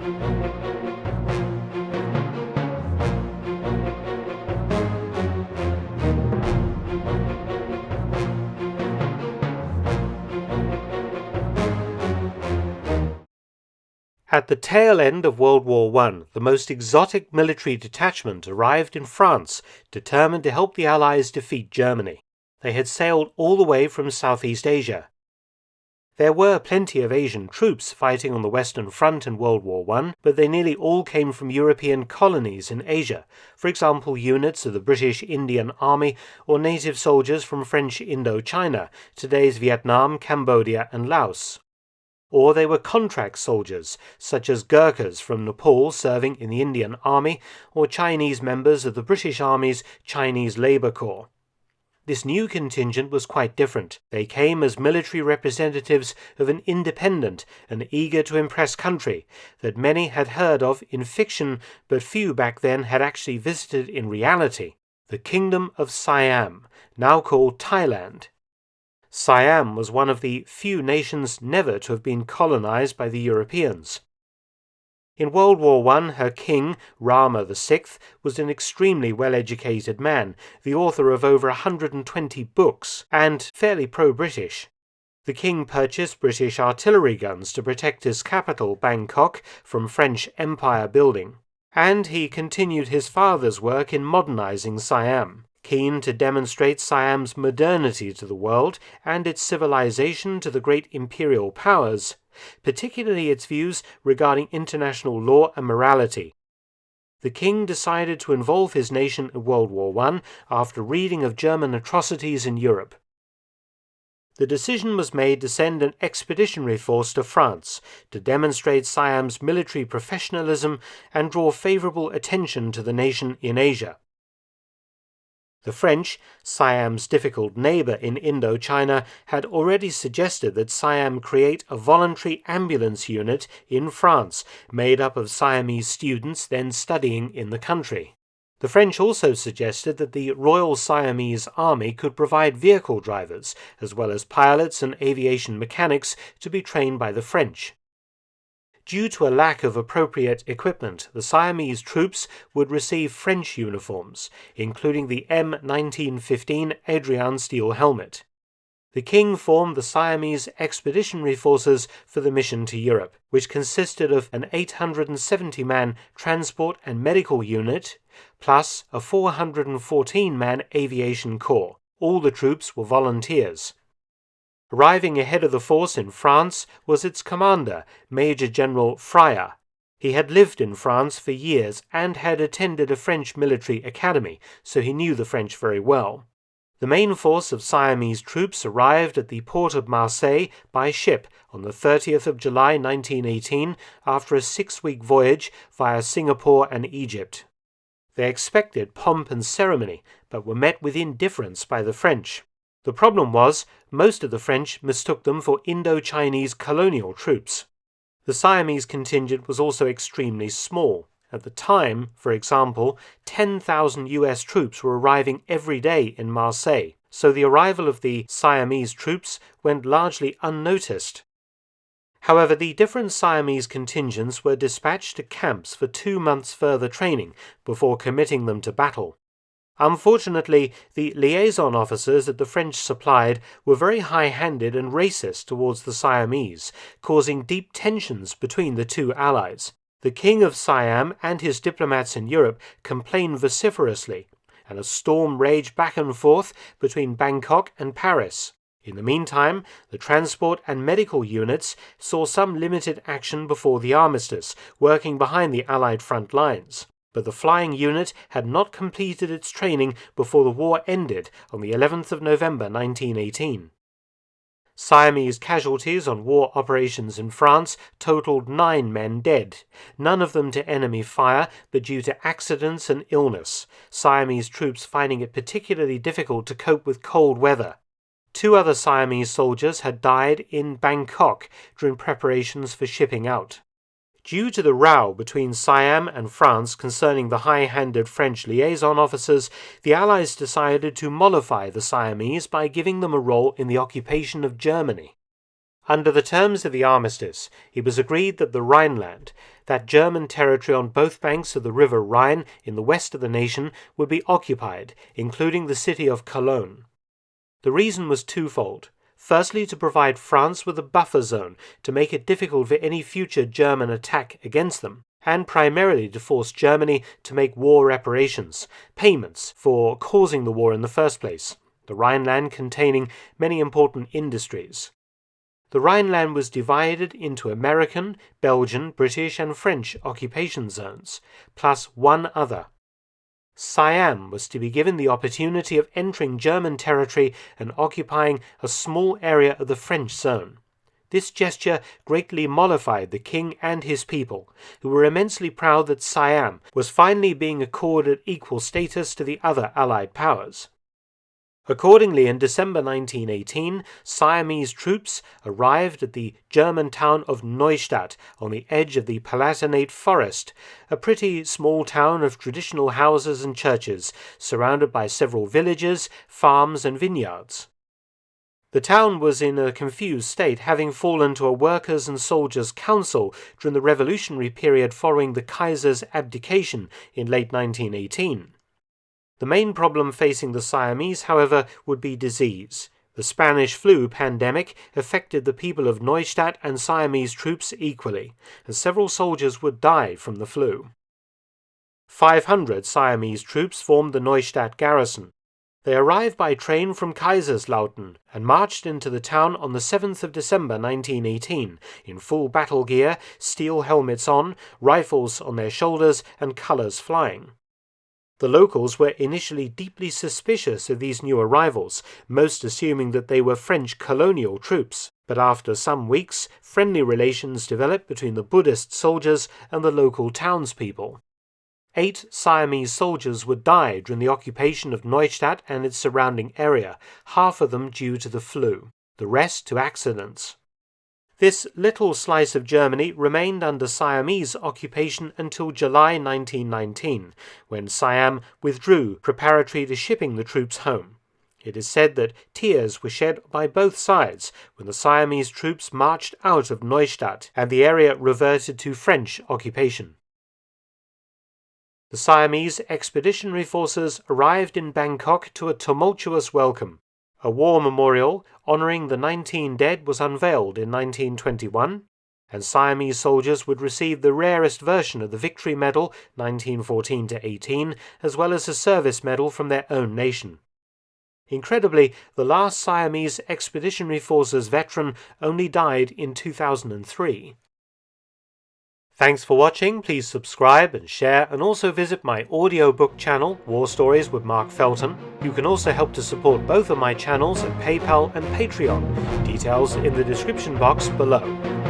At the tail end of World War I, the most exotic military detachment arrived in France, determined to help the Allies defeat Germany. They had sailed all the way from Southeast Asia. There were plenty of Asian troops fighting on the Western Front in World War I, but they nearly all came from European colonies in Asia, for example units of the British Indian Army or native soldiers from French Indochina, today's Vietnam, Cambodia and Laos. Or they were contract soldiers, such as Gurkhas from Nepal serving in the Indian Army, or Chinese members of the British Army's Chinese Labour Corps. This new contingent was quite different. They came as military representatives of an independent and eager-to-impress country that many had heard of in fiction, but few back then had actually visited in reality, the Kingdom of Siam, now called Thailand. Siam was one of the few nations never to have been colonized by the Europeans. In World War I, her king, Rama VI, was an extremely well-educated man, the author of over 120 books, and fairly pro-British. The king purchased British artillery guns to protect his capital, Bangkok, from French Empire building, and he continued his father's work in modernizing Siam. Keen to demonstrate Siam's modernity to the world and its civilization to the great imperial powers, particularly its views regarding international law and morality. The king decided to involve his nation in World War I after reading of German atrocities in Europe. The decision was made to send an expeditionary force to France to demonstrate Siam's military professionalism and draw favorable attention to the nation in Asia. The French, Siam's difficult neighbor in Indochina, had already suggested that Siam create a voluntary ambulance unit in France made up of Siamese students then studying in the country. The French also suggested that the Royal Siamese Army could provide vehicle drivers, as well as pilots and aviation mechanics to be trained by the French. Due to a lack of appropriate equipment, the Siamese troops would receive French uniforms, including the M1915 Adrian steel helmet. The king formed the Siamese Expeditionary Forces for the mission to Europe, which consisted of an 870-man transport and medical unit, plus a 414-man aviation corps. All the troops were volunteers. Arriving ahead of the force in France was its commander, Major General Phraya. He had lived in France for years and had attended a French military academy, so he knew the French very well. The main force of Siamese troops arrived at the port of Marseille by ship on the 30th of July 1918 after a 6-week voyage via Singapore and Egypt. They expected pomp and ceremony, but were met with indifference by the French. The problem was, most of the French mistook them for Indo-Chinese colonial troops. The Siamese contingent was also extremely small. At the time, for example, 10,000 US troops were arriving every day in Marseille, so the arrival of the Siamese troops went largely unnoticed. However, the different Siamese contingents were dispatched to camps for 2 months further training before committing them to battle. Unfortunately, the liaison officers that the French supplied were very high-handed and racist towards the Siamese, causing deep tensions between the two allies. The King of Siam and his diplomats in Europe complained vociferously, and a storm raged back and forth between Bangkok and Paris. In the meantime, the transport and medical units saw some limited action before the armistice, working behind the Allied front lines. But the flying unit had not completed its training before the war ended on the 11th of November 1918. Siamese casualties on war operations in France totaled 9 men dead, none of them to enemy fire but due to accidents and illness, Siamese troops finding it particularly difficult to cope with cold weather. 2 other Siamese soldiers had died in Bangkok during preparations for shipping out. Due to the row between Siam and France concerning the high-handed French liaison officers, the Allies decided to mollify the Siamese by giving them a role in the occupation of Germany. Under the terms of the armistice, it was agreed that the Rhineland, that German territory on both banks of the river Rhine in the west of the nation would be occupied, including the city of Cologne. The reason was twofold. Firstly, to provide France with a buffer zone to make it difficult for any future German attack against them, and primarily to force Germany to make war reparations, payments for causing the war in the first place, the Rhineland containing many important industries. The Rhineland was divided into American, Belgian, British and French occupation zones, plus one other. Siam was to be given the opportunity of entering German territory and occupying a small area of the French zone. This gesture greatly mollified the king and his people, who were immensely proud that Siam was finally being accorded equal status to the other Allied powers. Accordingly, in December 1918, Siamese troops arrived at the German town of Neustadt on the edge of the Palatinate Forest, a pretty small town of traditional houses and churches, surrounded by several villages, farms and vineyards. The town was in a confused state, having fallen to a workers' and soldiers' council during the revolutionary period following the Kaiser's abdication in late 1918. The main problem facing the Siamese, however, would be disease. The Spanish flu pandemic affected the people of Neustadt and Siamese troops equally, and several soldiers would die from the flu. 500 Siamese troops formed the Neustadt garrison. They arrived by train from Kaiserslautern and marched into the town on the 7th of December 1918 in full battle gear, steel helmets on, rifles on their shoulders and colours flying. The locals were initially deeply suspicious of these new arrivals, most assuming that they were French colonial troops, but after some weeks, friendly relations developed between the Buddhist soldiers and the local townspeople. 8 Siamese soldiers would die during the occupation of Neustadt and its surrounding area, half of them due to the flu, the rest to accidents. This little slice of Germany remained under Siamese occupation until July 1919, when Siam withdrew preparatory to shipping the troops home. It is said that tears were shed by both sides when the Siamese troops marched out of Neustadt and the area reverted to French occupation. The Siamese Expeditionary Forces arrived in Bangkok to a tumultuous welcome. A war memorial honouring the 19 dead was unveiled in 1921, and Siamese soldiers would receive the rarest version of the Victory Medal 1914-18, as well as a service medal from their own nation. Incredibly, the last Siamese Expeditionary Forces veteran only died in 2003. Thanks for watching. Please subscribe and share, and also visit my audiobook channel, War Stories with Mark Felton. You can also help to support both of my channels at PayPal and Patreon. Details in the description box below.